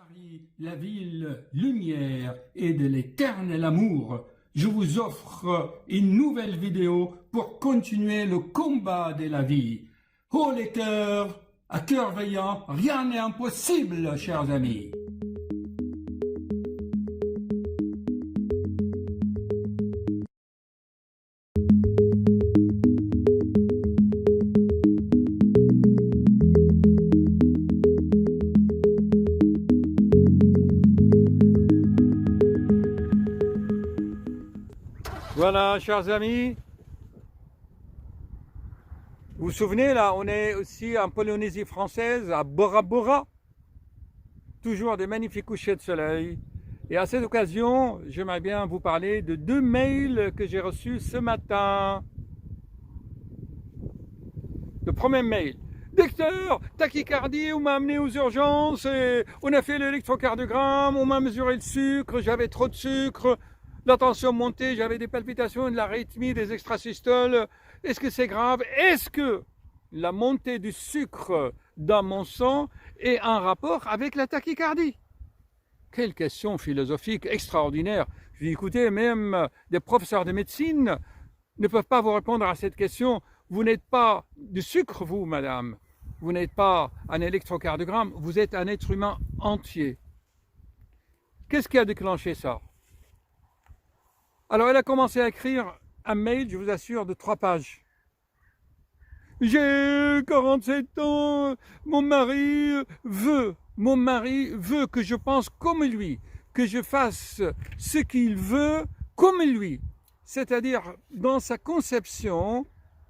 Paris, la ville lumière et de l'éternel amour, je vous offre une nouvelle vidéo pour continuer le combat de la vie. Oh les cœurs, à cœur veillant, rien n'est impossible, chers amis. Voilà, chers amis, vous vous souvenez, là, on est aussi en Polynésie française, à Bora Bora, toujours des magnifiques couchers de soleil. Et à cette occasion, j'aimerais bien vous parler de 2 mails que j'ai reçus ce matin. Le premier mail: docteur, tachycardie, on m'a amené aux urgences, et on a fait l'électrocardiogramme, on m'a mesuré le sucre, j'avais trop de sucre. La tension montait, j'avais des palpitations, de l'arythmie, des extrasystoles. Est-ce que c'est grave? Est-ce que la montée du sucre dans mon sang est en rapport avec la tachycardie? Quelle question philosophique extraordinaire. Je dis, écoutez, même des professeurs de médecine ne peuvent pas vous répondre à cette question. Vous n'êtes pas du sucre, vous, madame. Vous n'êtes pas un électrocardiogramme, vous êtes un être humain entier. Qu'est-ce qui a déclenché ça? Alors elle a commencé à écrire un mail, je vous assure, de 3 pages. J'ai 47 ans, mon mari veut que je pense comme lui, que je fasse ce qu'il veut comme lui. C'est-à-dire, dans sa conception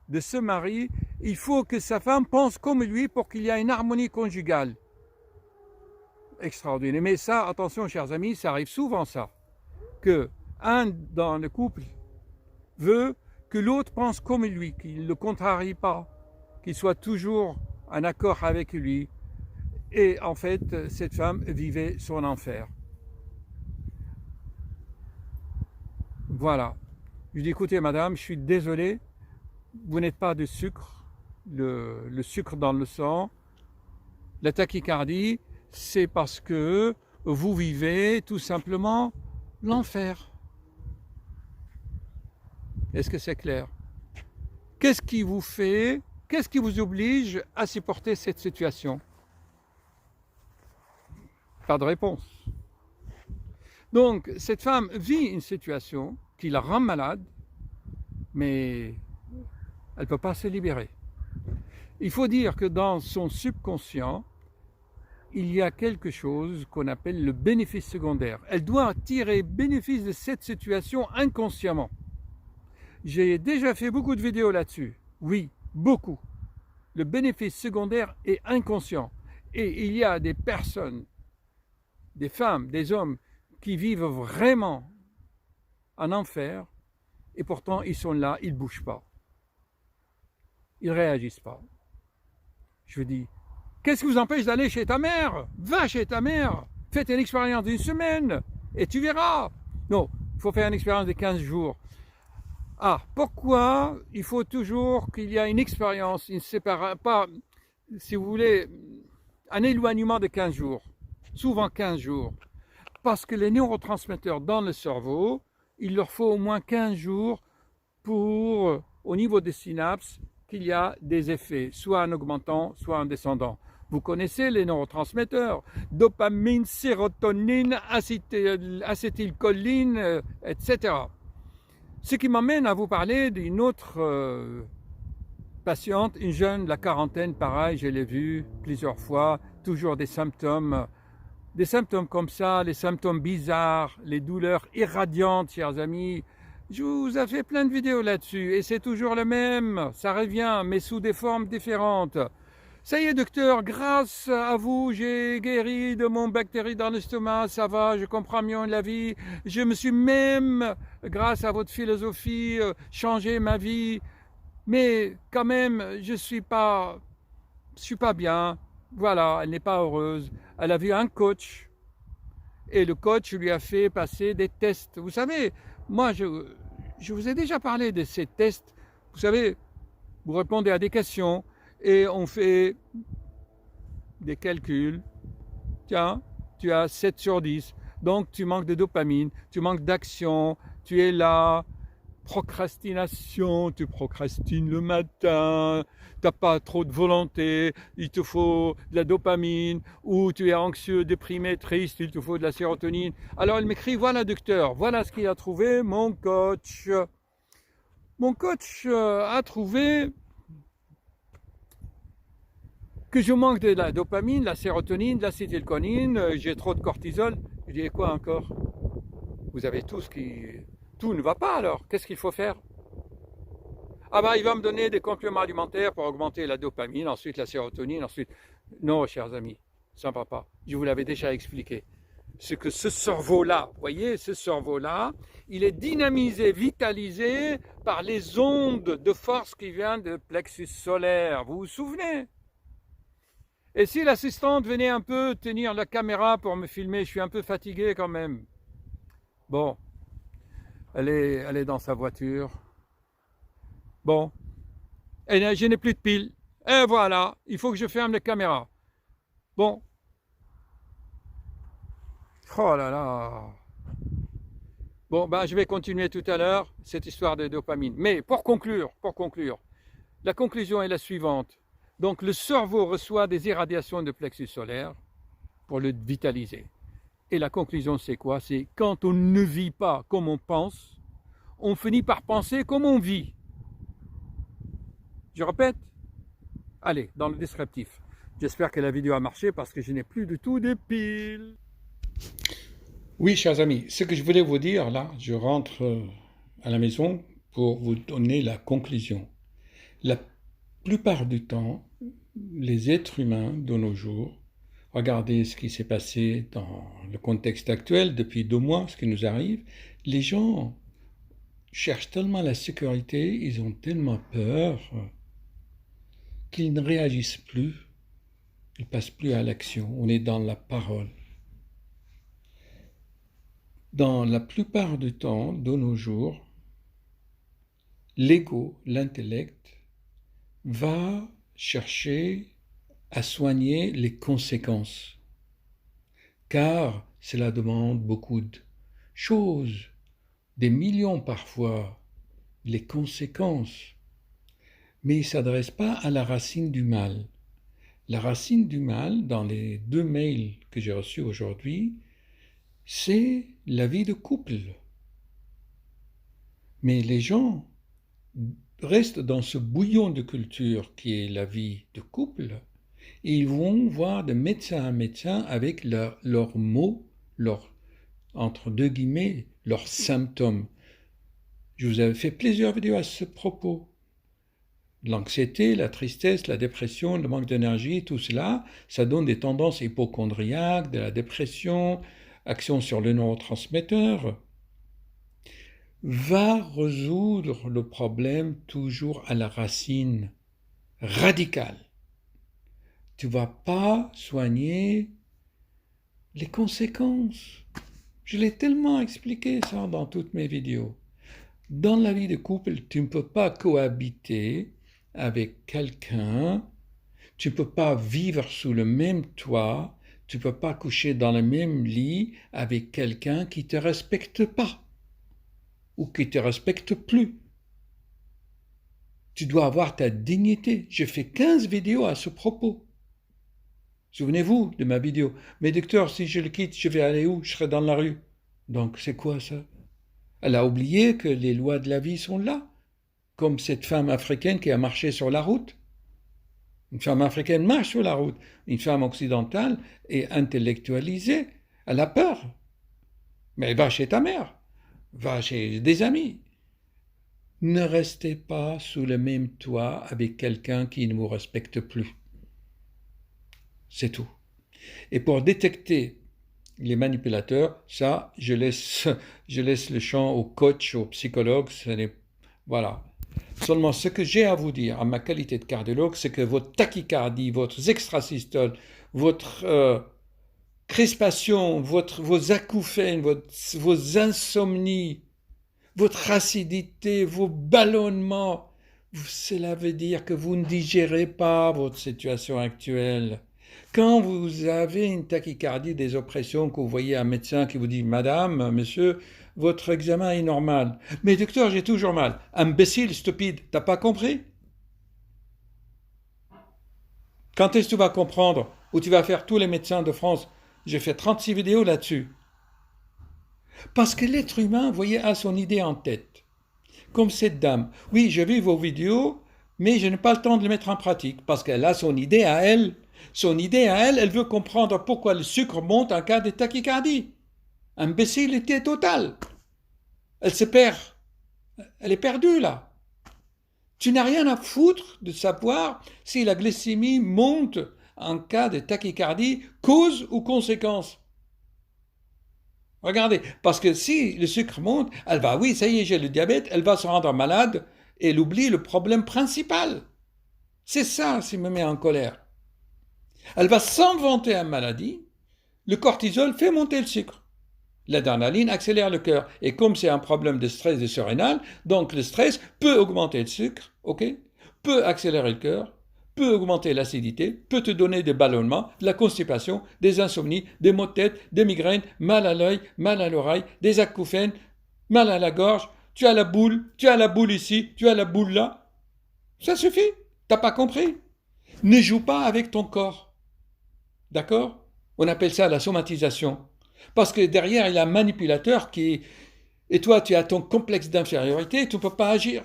de ce mari, il faut que sa femme pense comme lui pour qu'il y ait une harmonie conjugale. Extraordinaire. Mais ça, attention, chers amis, ça arrive souvent, ça. Que un dans le couple veut que l'autre pense comme lui, qu'il ne le contrarie pas, qu'il soit toujours en accord avec lui. Et en fait, cette femme vivait son enfer. Voilà. Je dis, écoutez madame, je suis désolé, vous n'êtes pas de sucre, le sucre dans le sang. La tachycardie, c'est parce que vous vivez tout simplement l'enfer. Est-ce que c'est clair? Qu'est-ce qui vous fait, qu'est-ce qui vous oblige à supporter cette situation? Pas de réponse. Donc, cette femme vit une situation qui la rend malade, mais elle ne peut pas se libérer. Il faut dire que dans son subconscient, il y a quelque chose qu'on appelle le bénéfice secondaire. Elle doit tirer bénéfice de cette situation inconsciemment. J'ai déjà fait beaucoup de vidéos là-dessus. Oui, beaucoup. Le bénéfice secondaire est inconscient. Et il y a des personnes, des femmes, des hommes, qui vivent vraiment en enfer, et pourtant ils sont là, ils ne bougent pas. Ils ne réagissent pas. Je dis, qu'est-ce qui vous empêche d'aller chez ta mère? Va chez ta mère, fais une expérience d'1 semaine, et tu verras. Non, il faut faire une expérience de 15 jours. Ah, pourquoi il faut toujours qu'il y ait une expérience, pas, si vous voulez, un éloignement de 15 jours, souvent 15 jours, parce que les neurotransmetteurs dans le cerveau, il leur faut au moins 15 jours pour, au niveau des synapses, qu'il y a des effets, soit en augmentant, soit en descendant. Vous connaissez les neurotransmetteurs, dopamine, sérotonine, acétylcholine, etc. Ce qui m'amène à vous parler d'une autre patiente, une jeune de la quarantaine, pareil, je l'ai vue plusieurs fois, toujours des symptômes comme ça, les symptômes bizarres, les douleurs irradiantes, chers amis. Je vous ai fait plein de vidéos là-dessus, et c'est toujours le même, ça revient, mais sous des formes différentes. Ça y est, docteur, grâce à vous, j'ai guéri de mon bactérie dans l'estomac, ça va, je comprends mieux la vie. Je me suis même, grâce à votre philosophie, changé ma vie. Mais quand même, je suis pas bien. Voilà, elle n'est pas heureuse. Elle a vu un coach. Et le coach lui a fait passer des tests. Vous savez, moi, je vous ai déjà parlé de ces tests. Vous savez, vous répondez à des questions. Et on fait des calculs. Tiens, tu as 7 sur 10. Donc tu manques de dopamine, tu manques d'action, tu es là, procrastination, tu procrastines le matin, tu n'as pas trop de volonté, il te faut de la dopamine, ou tu es anxieux, déprimé, triste, il te faut de la sérotonine. Alors il m'écrit, voilà docteur, voilà ce qu'il a trouvé, mon coach. Mon coach a trouvé que je manque de la dopamine, de la sérotonine, de l'acétylcholine, j'ai trop de cortisol. Je dis, et quoi encore? Vous avez tout ce qui... Tout ne va pas alors, qu'est-ce qu'il faut faire? Ah ben, il va me donner des compléments alimentaires pour augmenter la dopamine, ensuite la sérotonine, ensuite... Non, chers amis, ça ne va pas. Je vous l'avais déjà expliqué. C'est que ce cerveau-là, vous voyez, ce cerveau-là, il est dynamisé, vitalisé par les ondes de force qui viennent du plexus solaire. Vous vous souvenez? Et si l'assistante venait un peu tenir la caméra pour me filmer, je suis un peu fatigué quand même. Bon, elle est dans sa voiture. Bon, et je n'ai plus de piles. Et voilà, il faut que je ferme les caméras. Bon. Oh là là. Bon, ben, je vais continuer tout à l'heure cette histoire de dopamine. Mais pour conclure, la conclusion est la suivante. Donc le cerveau reçoit des irradiations de plexus solaire pour le vitaliser. Et la conclusion c'est quoi? C'est quand on ne vit pas comme on pense, on finit par penser comme on vit. Je répète? Allez, dans le descriptif. J'espère que la vidéo a marché parce que je n'ai plus du tout de piles. Oui, chers amis, ce que je voulais vous dire là, je rentre à la maison pour vous donner la conclusion. La plupart du temps, les êtres humains de nos jours, regardez ce qui s'est passé dans le contexte actuel depuis 2 mois, ce qui nous arrive, les gens cherchent tellement la sécurité, ils ont tellement peur qu'ils ne réagissent plus, ils ne passent plus à l'action, on est dans la parole. Dans la plupart du temps, de nos jours, l'ego, l'intellect, va chercher à soigner les conséquences, car cela demande beaucoup de choses, des millions parfois, les conséquences, mais il ne s'adresse pas à la racine du mal. La racine du mal, dans les 2 mails que j'ai reçus aujourd'hui, c'est la vie de couple. Mais les gens restent dans ce bouillon de culture qui est la vie de couple, et ils vont voir de médecin à médecin avec leurs mots, entre 2 guillemets, leurs symptômes. Je vous avais fait plusieurs vidéos à ce propos. L'anxiété, la tristesse, la dépression, le manque d'énergie, tout cela, ça donne des tendances hypocondriaques, de la dépression, action sur le neurotransmetteur. Va résoudre le problème toujours à la racine radicale. Tu ne vas pas soigner les conséquences. Je l'ai tellement expliqué ça dans toutes mes vidéos. Dans la vie de couple, tu ne peux pas cohabiter avec quelqu'un, tu ne peux pas vivre sous le même toit, tu ne peux pas coucher dans le même lit avec quelqu'un qui ne te respecte pas ou qui ne te respecte plus. Tu dois avoir ta dignité. J'ai fait 15 vidéos à ce propos. Souvenez-vous de ma vidéo. Mais docteur, si je le quitte, je vais aller où? Je serai dans la rue. Donc c'est quoi ça? Elle a oublié que les lois de la vie sont là. Comme cette femme africaine qui a marché sur la route. Une femme africaine marche sur la route. Une femme occidentale est intellectualisée. Elle a peur. Mais va chez ta mère. Va chez des amis. Ne restez pas sous le même toit avec quelqu'un qui ne vous respecte plus. C'est tout. Et pour détecter les manipulateurs, ça, je laisse le champ au coach, au psychologue. Voilà. Seulement, ce que j'ai à vous dire, à ma qualité de cardiologue, c'est que votre tachycardie, votre extrasystoles, votre crispation, vos acouphènes, vos insomnies, votre acidité, vos ballonnements, cela veut dire que vous ne digérez pas votre situation actuelle. Quand vous avez une tachycardie, des oppressions, que vous voyez un médecin qui vous dit « Madame, monsieur, votre examen est normal. »« Mais docteur, j'ai toujours mal. »« Imbécile, stupide, t'as pas compris ?» Quand est-ce que tu vas comprendre? Ou tu vas faire tous les médecins de France? J'ai fait 36 vidéos là-dessus. Parce que l'être humain, vous voyez, a son idée en tête. Comme cette dame. Oui, j'ai vu vos vidéos, mais je n'ai pas le temps de les mettre en pratique, parce qu'elle a son idée à elle. Son idée à elle, elle veut comprendre pourquoi le sucre monte en cas de tachycardie. Imbécilité totale. Elle se perd. Elle est perdue, là. Tu n'as rien à foutre de savoir si la glycémie monte en cas de tachycardie, cause ou conséquence. Regardez, parce que si le sucre monte, elle va, oui, ça y est, j'ai le diabète, elle va se rendre malade et elle oublie le problème principal. C'est ça qui me met en colère. Elle va s'inventer une maladie, le cortisol fait monter le sucre. L'adrénaline accélère le cœur. Et comme c'est un problème de stress de surrénal, donc le stress peut augmenter le sucre, ok, peut accélérer le cœur, peut augmenter l'acidité, peut te donner des ballonnements, de la constipation, des insomnies, des maux de tête, des migraines, mal à l'œil, mal à l'oreille, des acouphènes, mal à la gorge, tu as la boule ici, tu as la boule là. Ça suffit, t'as pas compris. Ne joue pas avec ton corps. D'accord? On appelle ça la somatisation. Parce que derrière, il y a un manipulateur qui... Et toi, tu as ton complexe d'infériorité, tu ne peux pas agir.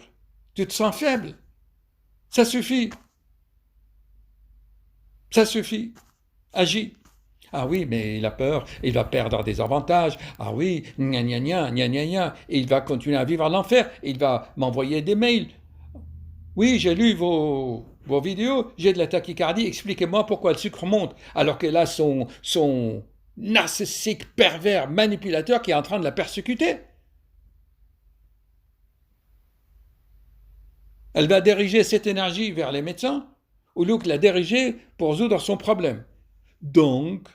Tu te sens faible. Ça suffit. Ça suffit. Agis. Ah oui, mais il a peur, il va perdre des avantages. Ah oui, gna gna gna, gna gna gna. Et il va continuer à vivre l'enfer. Il va m'envoyer des mails. Oui, j'ai lu vos vidéos, j'ai de la tachycardie, expliquez-moi pourquoi le sucre monte. Alors que là, son narcissique, pervers, manipulateur qui est en train de la persécuter. Elle va diriger cette énergie vers les médecins au lieu que la diriger pour résoudre son problème. Donc,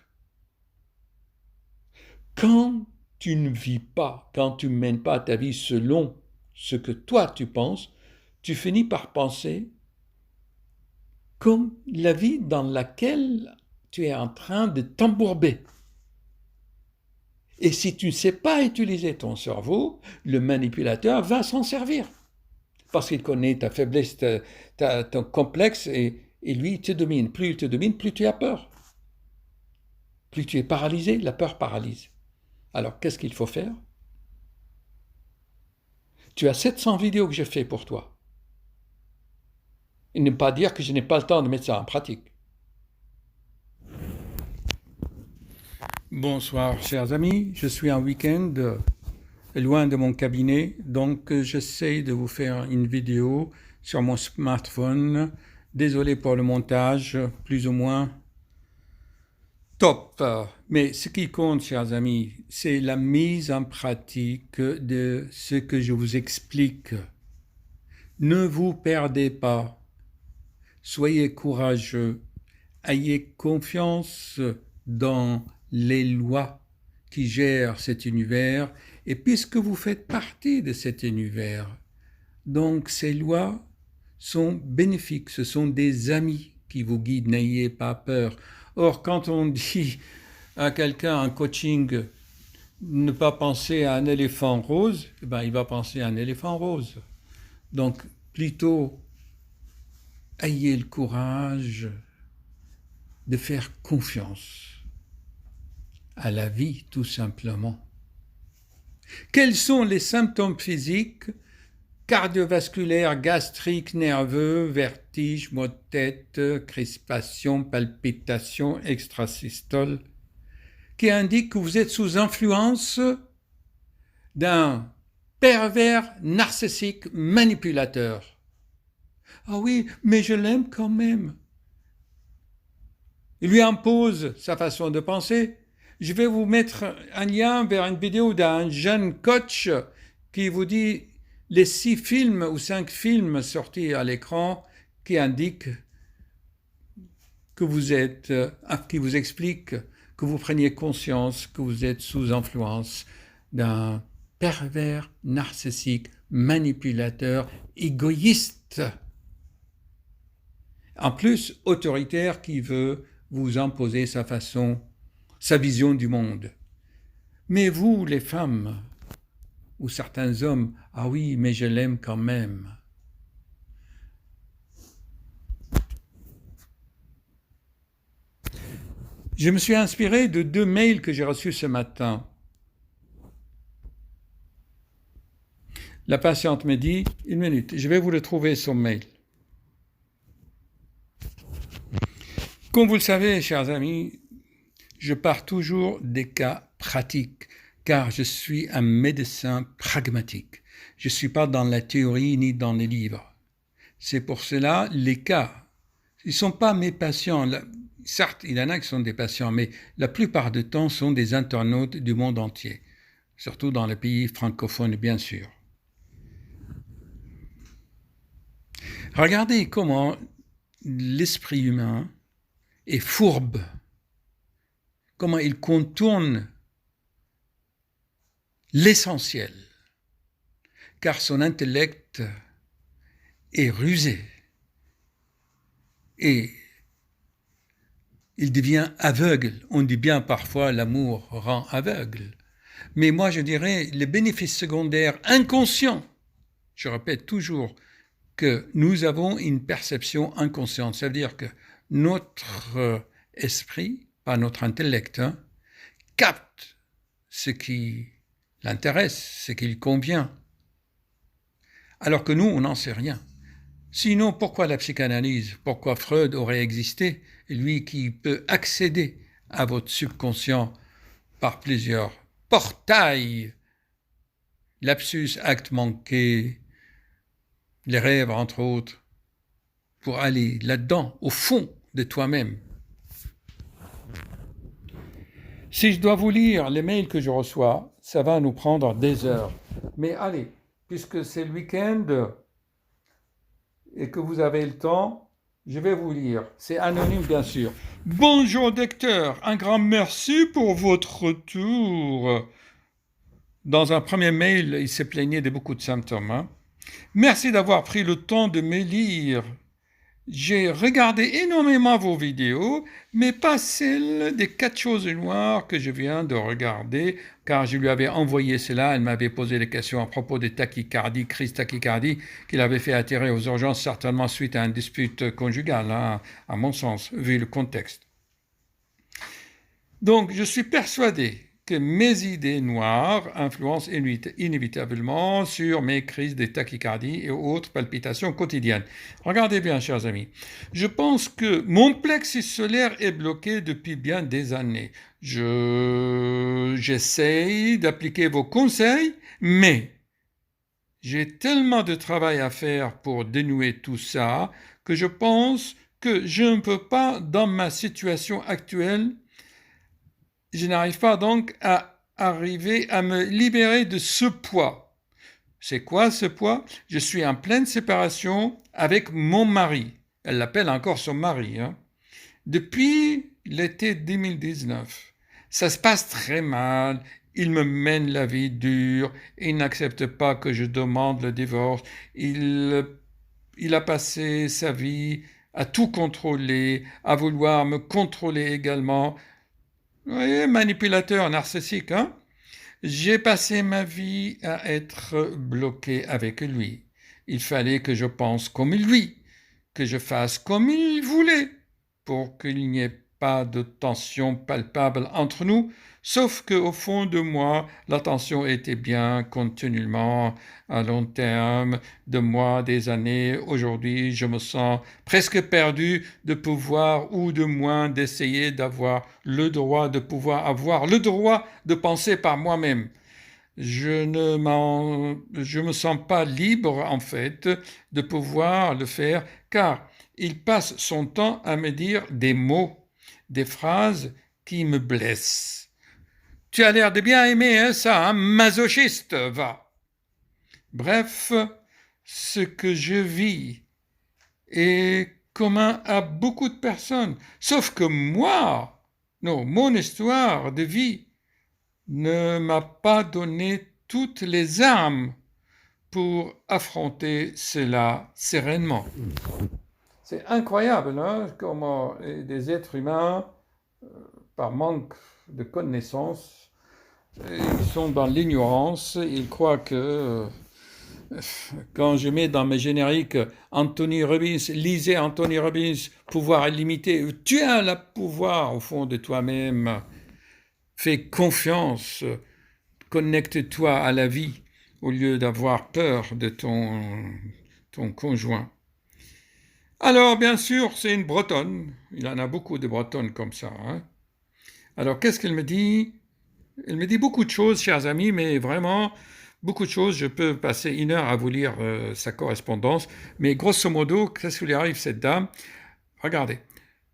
quand tu ne vis pas, quand tu ne mènes pas ta vie selon ce que toi tu penses, tu finis par penser comme la vie dans laquelle tu es en train de t'embourber. Et si tu ne sais pas utiliser ton cerveau, le manipulateur va s'en servir. Parce qu'il connaît ta faiblesse, ton complexe, et lui, il te domine. Plus il te domine, plus tu as peur. Plus tu es paralysé, la peur paralyse. Alors, qu'est-ce qu'il faut faire? Tu as 700 vidéos que j'ai fait pour toi. Et ne pas dire que je n'ai pas le temps de mettre ça en pratique. Bonsoir, chers amis. Je suis en week-end, loin de mon cabinet, donc j'essaie de vous faire une vidéo sur mon smartphone. Désolé pour le montage, plus ou moins top. Mais ce qui compte, chers amis, c'est la mise en pratique de ce que je vous explique. Ne vous perdez pas. Soyez courageux. Ayez confiance dans les lois qui gèrent cet univers, et puisque vous faites partie de cet univers, donc ces lois sont bénéfiques, ce sont des amis qui vous guident, n'ayez pas peur. Or, quand on dit à quelqu'un en coaching ne pas penser à un éléphant rose, il va penser à un éléphant rose. Donc, plutôt, ayez le courage de faire confiance à la vie, tout simplement. Quels sont les symptômes physiques? Cardiovasculaires, gastriques, nerveux, vertiges, maux de tête, crispation, palpitations, extrasystole, qui indiquent que vous êtes sous influence d'un pervers narcissique manipulateur. Ah oui, mais je l'aime quand même. Il lui impose sa façon de penser. Je vais vous mettre un lien vers une vidéo d'un jeune coach qui vous dit les 6 films ou 5 films sortis à l'écran qui indiquent que vous êtes, qui vous expliquent que vous preniez conscience que vous êtes sous influence d'un pervers narcissique, manipulateur, égoïste. En plus, autoritaire qui veut vous imposer sa façon, sa vision du monde. Mais vous, les femmes, ou certains hommes, ah oui, mais je l'aime quand même. Je me suis inspiré de 2 mails que j'ai reçus ce matin. La patiente me dit, 1 minute, je vais vous le trouver son mail. Comme vous le savez, chers amis, je pars toujours des cas pratiques, car je suis un médecin pragmatique. Je ne suis pas dans la théorie ni dans les livres. C'est pour cela, les cas, ils ne sont pas mes patients. Certes, il y en a qui sont des patients, mais la plupart du temps sont des internautes du monde entier, surtout dans les pays francophones, bien sûr. Regardez comment l'esprit humain est fourbe, comment il contourne l'essentiel, car son intellect est rusé et il devient aveugle. On dit bien parfois l'amour rend aveugle. Mais moi je dirais les bénéfices secondaires inconscients. Je répète toujours que nous avons une perception inconsciente. Ça veut dire que notre esprit, pas notre intellect, capte ce qui l'intéresse, ce qui lui convient. Alors que nous, on n'en sait rien. Sinon, pourquoi la psychanalyse? Pourquoi Freud aurait existé? Lui qui peut accéder à votre subconscient par plusieurs portails, lapsus, acte manqué, les rêves entre autres, pour aller là-dedans, au fond de toi-même. Si je dois vous lire les mails que je reçois, ça va nous prendre des heures. Mais allez, puisque c'est le week-end et que vous avez le temps, je vais vous lire. C'est anonyme, bien sûr. Bonjour, docteur. Un grand merci pour votre retour. Dans un premier mail, il s'est plaigné de beaucoup de symptômes. Merci d'avoir pris le temps de me lire. J'ai regardé énormément vos vidéos, mais pas celle des 4 choses noires que je viens de regarder, car je lui avais envoyé cela. Elle m'avait posé des questions à propos des tachycardies, crise tachycardie, qu'il avait fait atterrir aux urgences, certainement suite à une dispute conjugale, à mon sens, vu le contexte. Donc, je suis persuadé que mes idées noires influencent inévitablement sur mes crises de tachycardie et autres palpitations quotidiennes. Regardez bien, chers amis. Je pense que mon plexus solaire est bloqué depuis bien des années. J'essaye d'appliquer vos conseils, mais j'ai tellement de travail à faire pour dénouer tout ça que je pense que je ne peux pas, dans ma situation actuelle, je n'arrive pas donc à arriver à me libérer de ce poids. C'est quoi ce poids? Je suis en pleine séparation avec mon mari. Elle l'appelle encore son mari. Depuis l'été 2019. Ça se passe très mal. Il me mène la vie dure. Il n'accepte pas que je demande le divorce. Il a passé sa vie à tout contrôler, à vouloir me contrôler également. Vous voyez, manipulateur narcissique, J'ai passé ma vie à être bloqué avec lui. Il fallait que je pense comme lui, que je fasse comme il voulait, pour qu'il n'y ait pas de tension palpable entre nous, sauf qu'au fond de moi, la tension était bien continuellement à long terme, de mois, des années. Aujourd'hui, je me sens presque perdu de pouvoir ou de moins d'essayer d'avoir le droit de pouvoir avoir le droit de penser par moi-même. Je me sens pas libre, en fait, de pouvoir le faire, car il passe son temps à me dire des mots, des phrases qui me blessent. Tu as l'air de bien aimer ça, masochiste, va. Bref, ce que je vis est commun à beaucoup de personnes, sauf que moi, mon histoire de vie ne m'a pas donné toutes les armes pour affronter cela sereinement. C'est incroyable, hein, comment des êtres humains, par manque de connaissances, ils sont dans l'ignorance. Ils croient que quand je mets dans mes génériques Anthony Robbins, lisez Anthony Robbins, pouvoir illimité, tu as le pouvoir au fond de toi-même. Fais confiance, connecte-toi à la vie au lieu d'avoir peur de ton conjoint. Alors, bien sûr, c'est une Bretonne. Il y en a beaucoup de Bretonnes comme ça. Hein. Alors, qu'est-ce qu'elle me dit? Elle me dit beaucoup de choses, chers amis, mais vraiment beaucoup de choses. Je peux passer 1 heure à vous lire sa correspondance. Mais grosso modo, qu'est-ce qui lui arrive, cette dame? Regardez,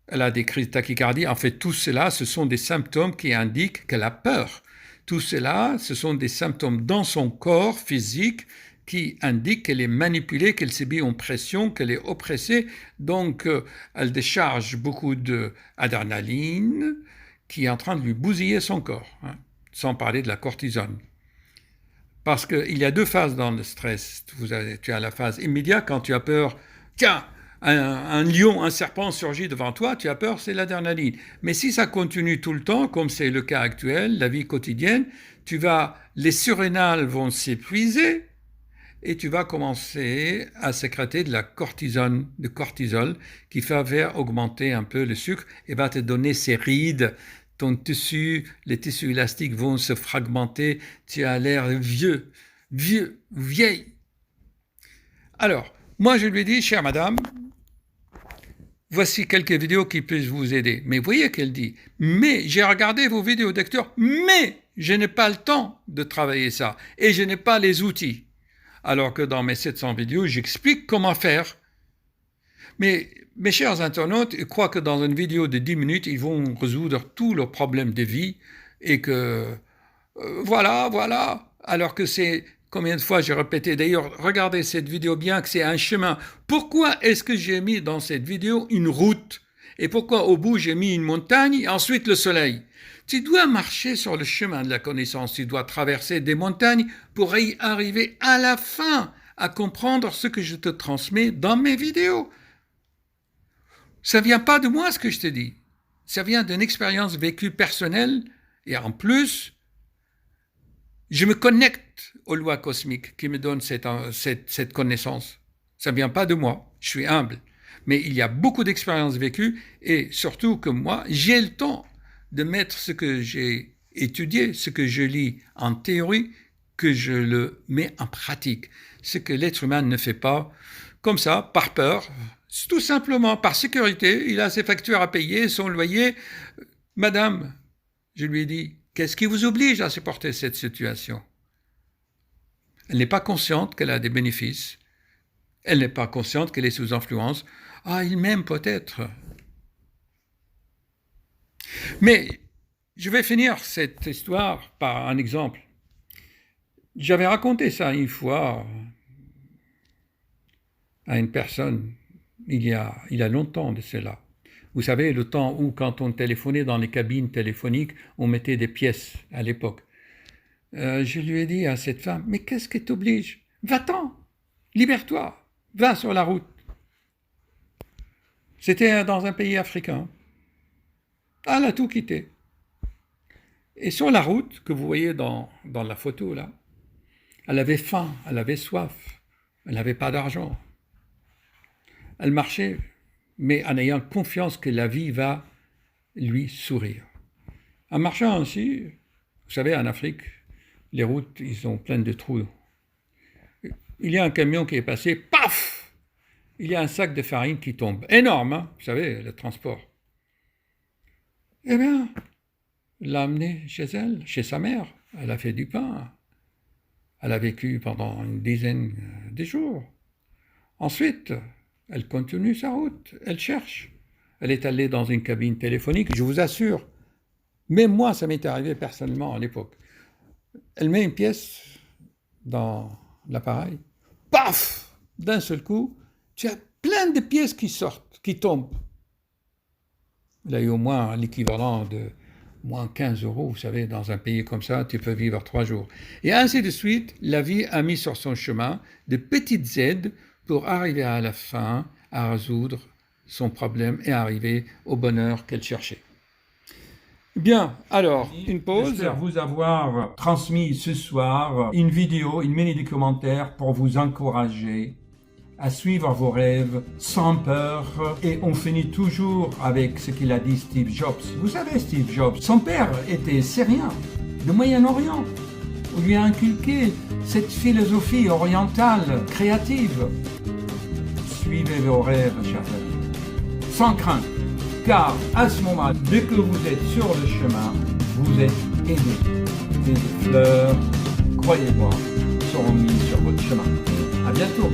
elle a des crises de tachycardie. En fait, tout cela, ce sont des symptômes qui indiquent qu'elle a peur. Tout cela, ce sont des symptômes dans son corps physique qui indiquent qu'elle est manipulée, qu'elle s'est mise en pression, qu'elle est oppressée. Donc, elle décharge beaucoup d'adrénaline qui est en train de lui bousiller son corps, hein, sans parler de la cortisone. Parce qu'il y a 2 phases dans le stress. Tu as la phase immédiate quand tu as peur. Tiens, un lion, un serpent surgit devant toi, tu as peur, c'est l'adrénaline. Mais si ça continue tout le temps, comme c'est le cas actuel, la vie quotidienne, les surrénales vont s'épuiser et tu vas commencer à sécréter de la cortisone, de cortisol, qui va augmenter un peu le sucre et va te donner ces rides. Ton tissu, les tissus élastiques vont se fragmenter, tu as l'air vieille. Alors, moi je lui ai dit, chère madame, voici quelques vidéos qui peuvent vous aider. Mais voyez qu'elle dit, mais j'ai regardé vos vidéos d'acteurs, mais je n'ai pas le temps de travailler ça et je n'ai pas les outils. Alors que dans mes 700 vidéos, j'explique comment faire. Mais mes chers internautes, ils croient que dans une vidéo de 10 minutes, ils vont résoudre tous leurs problèmes de vie et que voilà. Alors que c'est combien de fois j'ai répété, d'ailleurs, regardez cette vidéo bien que c'est un chemin. Pourquoi est-ce que j'ai mis dans cette vidéo une route? Et pourquoi au bout j'ai mis une montagne et ensuite le soleil? Tu dois marcher sur le chemin de la connaissance, tu dois traverser des montagnes pour y arriver à la fin à comprendre ce que je te transmets dans mes vidéos. Ça ne vient pas de moi ce que je te dis, ça vient d'une expérience vécue personnelle et en plus, je me connecte aux lois cosmiques qui me donnent cette connaissance. Ça ne vient pas de moi, je suis humble, mais il y a beaucoup d'expériences vécues et surtout que moi, j'ai le temps de mettre ce que j'ai étudié, ce que je lis en théorie, que je le mets en pratique. Ce que l'être humain ne fait pas comme ça, par peur, tout simplement par sécurité. Il a ses factures à payer, son loyer. Madame, je lui ai dit, qu'est-ce qui vous oblige à supporter cette situation? Elle n'est pas consciente qu'elle a des bénéfices. Elle n'est pas consciente qu'elle est sous influence. Ah, il m'aime peut-être. Mais je vais finir cette histoire par un exemple. J'avais raconté ça une fois à une personne, il y a longtemps de cela. Vous savez, le temps où, quand on téléphonait dans les cabines téléphoniques, on mettait des pièces à l'époque. Je lui ai dit à cette femme, mais qu'est-ce qui t'oblige? Va-t'en, libère-toi, va sur la route. C'était dans un pays africain. Elle a tout quitté. Et sur la route que vous voyez dans la photo là, elle avait faim, elle avait soif, elle n'avait pas d'argent. Elle marchait, mais en ayant confiance que la vie va lui sourire. En marchant ainsi, vous savez, en Afrique, les routes, ils sont pleines de trous. Il y a un camion qui est passé, paf! Il y a un sac de farine qui tombe. Énorme, hein, vous savez, le transport. Eh bien, elle l'a amené chez elle, chez sa mère. Elle a fait du pain. Elle a vécu pendant une dizaine de jours. Ensuite, elle continue sa route. Elle cherche. Elle est allée dans une cabine téléphonique, je vous assure. Même moi, ça m'est arrivé personnellement à l'époque. Elle met une pièce dans l'appareil. Paf! D'un seul coup, tu as plein de pièces qui sortent, qui tombent. Il a eu au moins l'équivalent de moins 15 €, vous savez, dans un pays comme ça, tu peux vivre 3 jours. Et ainsi de suite, la vie a mis sur son chemin de petites aides pour arriver à la fin à résoudre son problème et arriver au bonheur qu'elle cherchait. Bien, alors, une pause. J'espère vous avoir transmis ce soir une vidéo, une mini-documentaire pour vous encourager à suivre vos rêves sans peur. Et on finit toujours avec ce qu'il a dit Steve Jobs. Vous savez, Steve Jobs, son père était syrien, du Moyen-Orient. On lui a inculqué cette philosophie orientale, créative. Suivez vos rêves, chers amis, sans crainte. Car à ce moment, dès que vous êtes sur le chemin, vous êtes aidé. Des fleurs, croyez-moi, seront mises sur votre chemin. À bientôt.